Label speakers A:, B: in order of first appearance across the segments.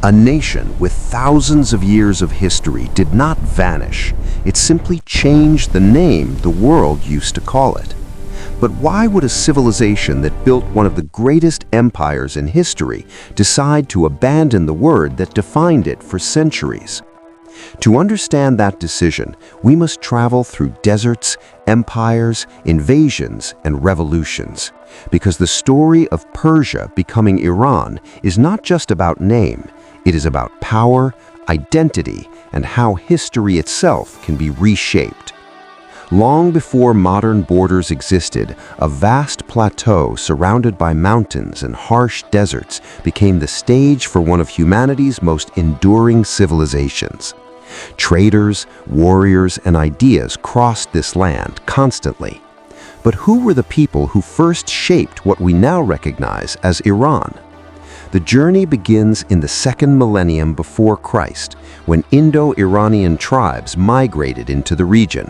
A: A nation with thousands of years of history did not vanish. It simply changed the name the world used to call it. But why would a civilization that built one of the greatest empires in history decide to abandon the word that defined it for centuries? To understand that decision, we must travel through deserts, empires, invasions, and revolutions. Because the story of Persia becoming Iran is not just about name, it is about power, identity, and how history itself can be reshaped. Long before modern borders existed, a vast plateau surrounded by mountains and harsh deserts became the stage for one of humanity's most enduring civilizations. Traders, warriors, and ideas crossed this land constantly. But who were the people who first shaped what we now recognize as Iran? The journey begins in the second millennium before Christ, when Indo-Iranian tribes migrated into the region.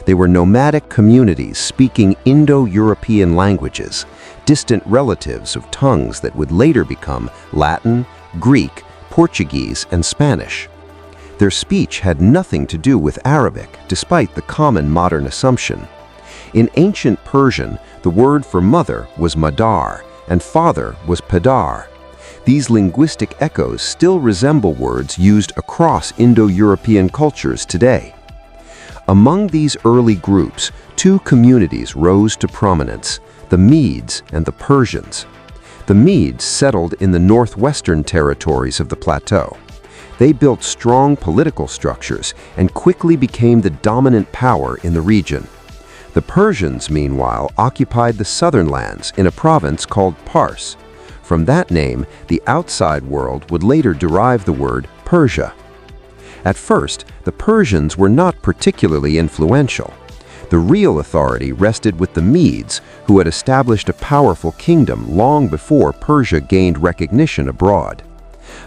A: They were nomadic communities speaking Indo-European languages, distant relatives of tongues that would later become Latin, Greek, Portuguese, and Spanish. Their speech had nothing to do with Arabic, despite the common modern assumption. In ancient Persian, the word for mother was madar, and father was padar. These linguistic echoes still resemble words used across Indo-European cultures today. Among these early groups, two communities rose to prominence: the Medes and the Persians. The Medes settled in the northwestern territories of the plateau. They built strong political structures and quickly became the dominant power in the region. The Persians, meanwhile, occupied the southern lands in a province called Pars. From that name, the outside world would later derive the word Persia. At first, the Persians were not particularly influential. The real authority rested with the Medes, who had established a powerful kingdom long before Persia gained recognition abroad.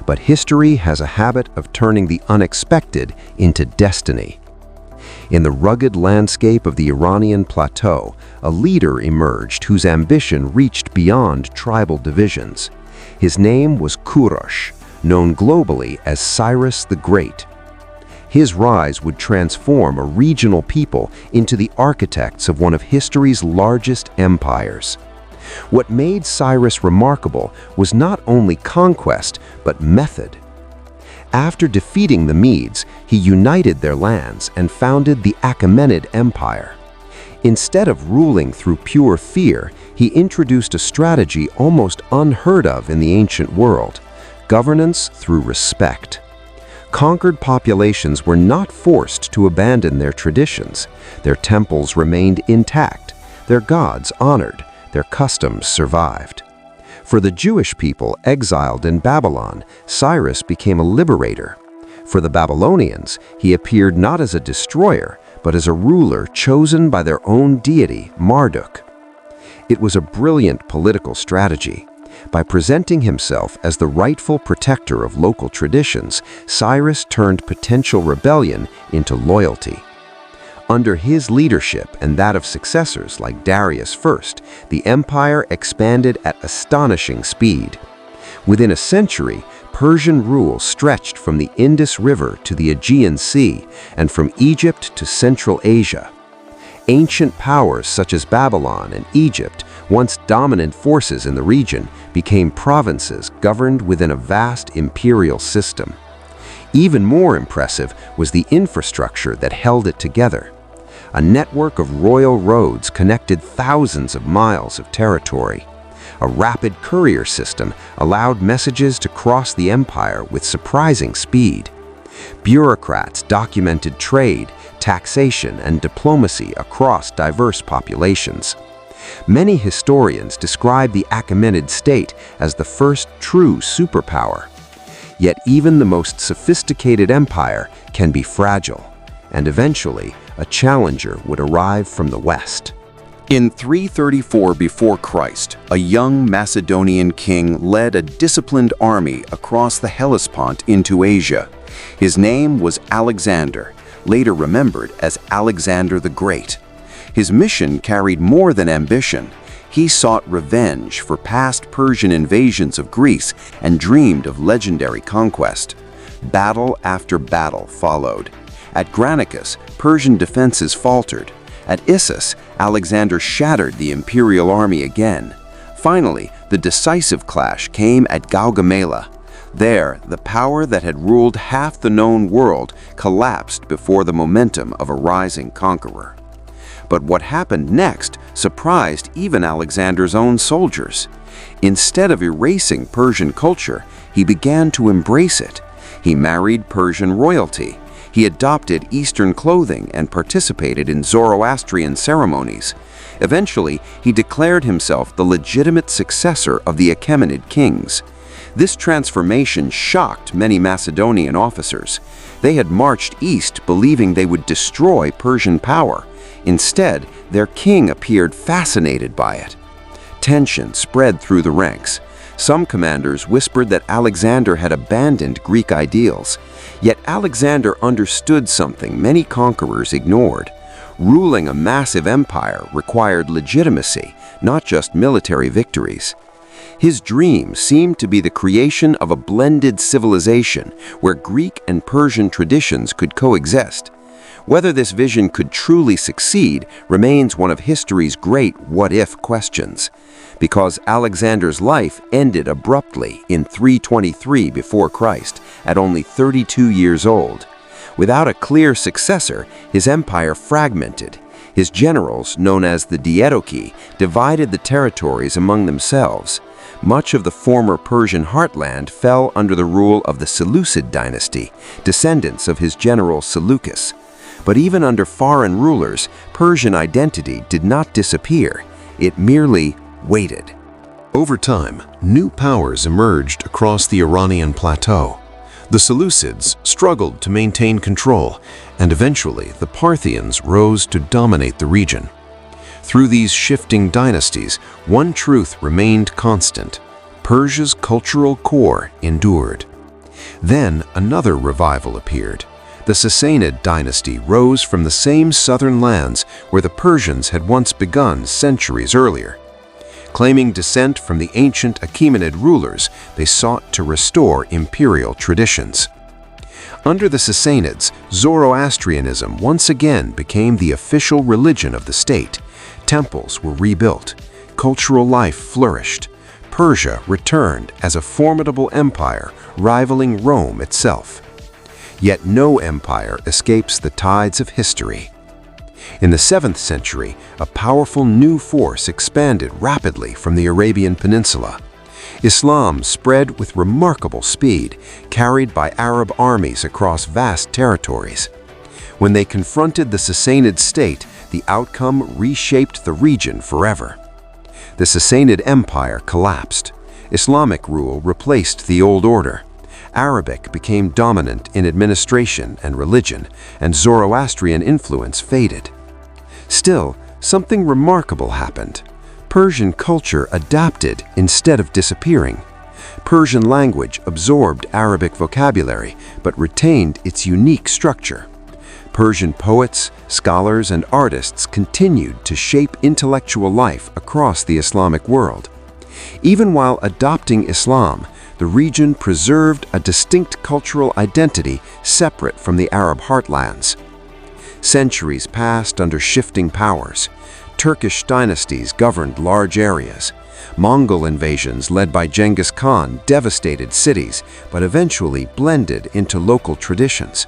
A: But history has a habit of turning the unexpected into destiny. In the rugged landscape of the Iranian plateau, a leader emerged whose ambition reached beyond tribal divisions. His name was Kurosh, known globally as Cyrus the Great. His rise would transform a regional people into the architects of one of history's largest empires. What made Cyrus remarkable was not only conquest, but method. After defeating the Medes, he united their lands and founded the Achaemenid Empire. Instead of ruling through pure fear, he introduced a strategy almost unheard of in the ancient world: governance through respect. Conquered populations were not forced to abandon their traditions. Their temples remained intact, their gods honored, their customs survived. For the Jewish people exiled in Babylon, Cyrus became a liberator. For the Babylonians, he appeared not as a destroyer, but as a ruler chosen by their own deity, Marduk. It was a brilliant political strategy. By presenting himself as the rightful protector of local traditions, Cyrus turned potential rebellion into loyalty. Under his leadership and that of successors like Darius I, the empire expanded at astonishing speed. Within a century, Persian rule stretched from the Indus River to the Aegean Sea and from Egypt to Central Asia. Ancient powers such as Babylon and Egypt, once dominant forces in the region, became provinces governed within a vast imperial system. Even more impressive was the infrastructure that held it together. A network of royal roads connected thousands of miles of territory. A rapid courier system allowed messages to cross the empire with surprising speed. Bureaucrats documented trade, taxation, and diplomacy across diverse populations. Many historians describe the Achaemenid state as the first true superpower. Yet even the most sophisticated empire can be fragile, and eventually a challenger would arrive from the west. In 334 before Christ, a young Macedonian king led a disciplined army across the Hellespont into Asia. His name was Alexander, later remembered as Alexander the Great. His mission carried more than ambition.
B: He sought revenge for past Persian invasions of Greece and dreamed of legendary conquest. Battle after battle followed. At Granicus, Persian defenses faltered. At Issus, Alexander shattered the imperial army again. Finally, the decisive clash came at Gaugamela. There, the power that had ruled half the known world collapsed before the momentum of a rising conqueror. But what happened next surprised even Alexander's own soldiers. Instead of erasing Persian culture, he began to embrace it. He married Persian royalty. He adopted Eastern clothing and participated in Zoroastrian ceremonies. Eventually, he declared himself the legitimate successor of the Achaemenid kings. This transformation shocked many Macedonian officers. They had marched east believing they would destroy Persian power. Instead, their king appeared fascinated by it. Tension spread through the ranks. Some commanders whispered that Alexander had abandoned Greek ideals. Yet Alexander understood something many conquerors ignored. Ruling a massive empire required legitimacy, not just military victories. His dream seemed to be the creation of a blended civilization where Greek and Persian traditions could coexist. Whether this vision could truly succeed remains one of history's great what-if questions. Because Alexander's life ended abruptly in 323 before Christ, at only 32 years old. Without a clear successor, his empire fragmented. His generals, known as the Diadochi, divided the territories among themselves. Much of the former Persian heartland fell under the rule of the Seleucid dynasty, descendants of his general Seleucus. But even under foreign rulers, Persian identity did not disappear. It merely waited.
C: Over time, new powers emerged across the Iranian plateau. The Seleucids struggled to maintain control, and eventually the Parthians rose to dominate the region. Through these shifting dynasties, one truth remained constant: Persia's cultural core endured. Then another revival appeared. The Sassanid dynasty rose from the same southern lands where the Persians had once begun centuries earlier. Claiming descent from the ancient Achaemenid rulers, they sought to restore imperial traditions. Under the Sassanids, Zoroastrianism once again became the official religion of the state. Temples were rebuilt. Cultural life flourished. Persia returned as a formidable empire, rivaling Rome itself. Yet no empire escapes the tides of history. In the 7th century, a powerful new force expanded rapidly from the Arabian Peninsula. Islam spread with remarkable speed, carried by Arab armies across vast territories. When they confronted the Sassanid state, the outcome reshaped the region forever. The Sassanid Empire collapsed. Islamic rule replaced the old order. Arabic became dominant in administration and religion, and Zoroastrian influence faded. Still, something remarkable happened. Persian culture adapted instead of disappearing. Persian language absorbed Arabic vocabulary, but retained its unique structure. Persian poets, scholars, and artists continued to shape intellectual life across the Islamic world. Even while adopting Islam, the region preserved a distinct cultural identity separate from the Arab heartlands. Centuries passed under shifting powers. Turkish dynasties governed large areas. Mongol invasions led by Genghis Khan devastated cities, but eventually blended into local traditions.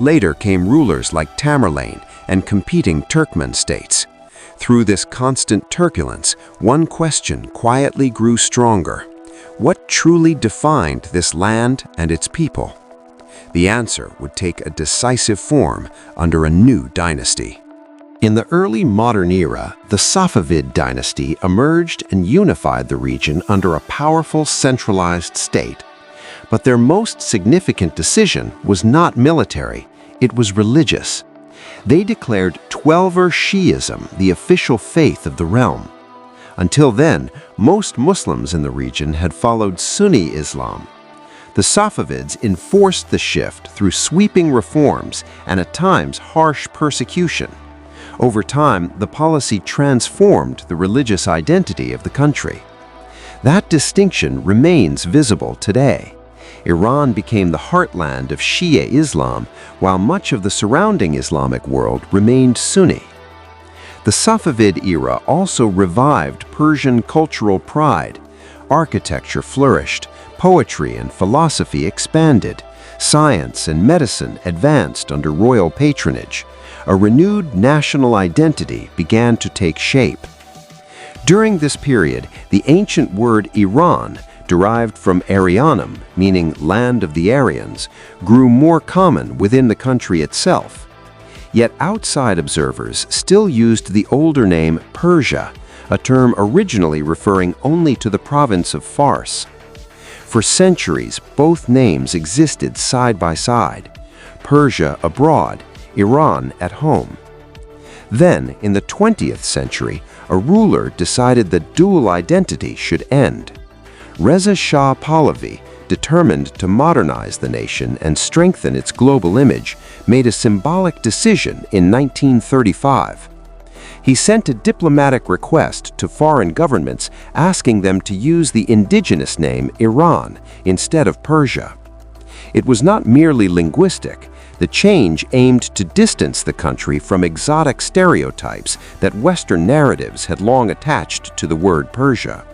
C: Later came rulers like Tamerlane and competing Turkmen states. Through this constant turbulence, one question quietly grew stronger. What truly defined this land and its people? The answer would take a decisive form under a new dynasty.
A: In the early modern era, the Safavid dynasty emerged and unified the region under a powerful centralized state. But their most significant decision was not military, it was religious. They declared Twelver Shi'ism the official faith of the realm. Until then, most Muslims in the region had followed Sunni Islam. The Safavids enforced the shift through sweeping reforms and at times harsh persecution. Over time, the policy transformed the religious identity of the country. That distinction remains visible today. Iran became the heartland of Shia Islam, while much of the surrounding Islamic world remained Sunni. The Safavid era also revived Persian cultural pride. Architecture flourished, poetry and philosophy expanded, science and medicine advanced under royal patronage. A renewed national identity began to take shape. During this period, the ancient word Iran, derived from Arianum, meaning land of the Aryans, grew more common within the country itself. Yet outside observers still used the older name Persia, a term originally referring only to the province of Fars. For centuries, both names existed side by side, Persia abroad, Iran at home. Then, in the 20th century, a ruler decided that dual identity should end. Reza Shah Pahlavi, determined to modernize the nation and strengthen its global image, made a symbolic decision in 1935. He sent a diplomatic request to foreign governments asking them to use the indigenous name Iran instead of Persia. It was not merely linguistic. The change aimed to distance the country from exotic stereotypes that Western narratives had long attached to the word Persia.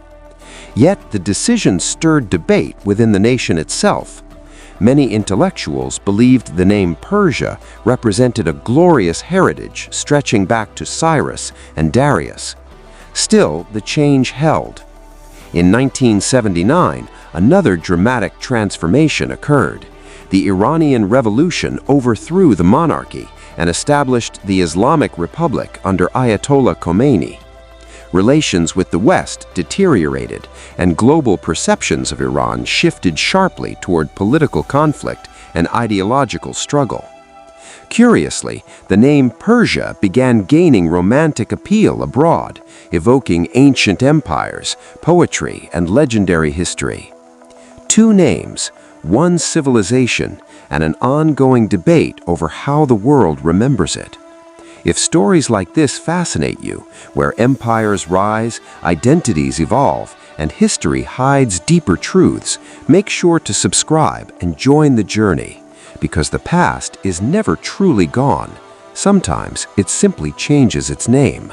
A: Yet the decision stirred debate within the nation itself. Many intellectuals believed the name Persia represented a glorious heritage stretching back to Cyrus and Darius. Still, the change held. In 1979, another dramatic transformation occurred. The Iranian Revolution overthrew the monarchy and established the Islamic Republic under Ayatollah Khomeini. Relations with the West deteriorated, and global perceptions of Iran shifted sharply toward political conflict and ideological struggle. Curiously, the name Persia began gaining romantic appeal abroad, evoking ancient empires, poetry, and legendary history. Two names, one civilization, and an ongoing debate over how the world remembers it. If stories like this fascinate you, where empires rise, identities evolve, and history hides deeper truths, make sure to subscribe and join the journey, because the past is never truly gone. Sometimes it simply changes its name.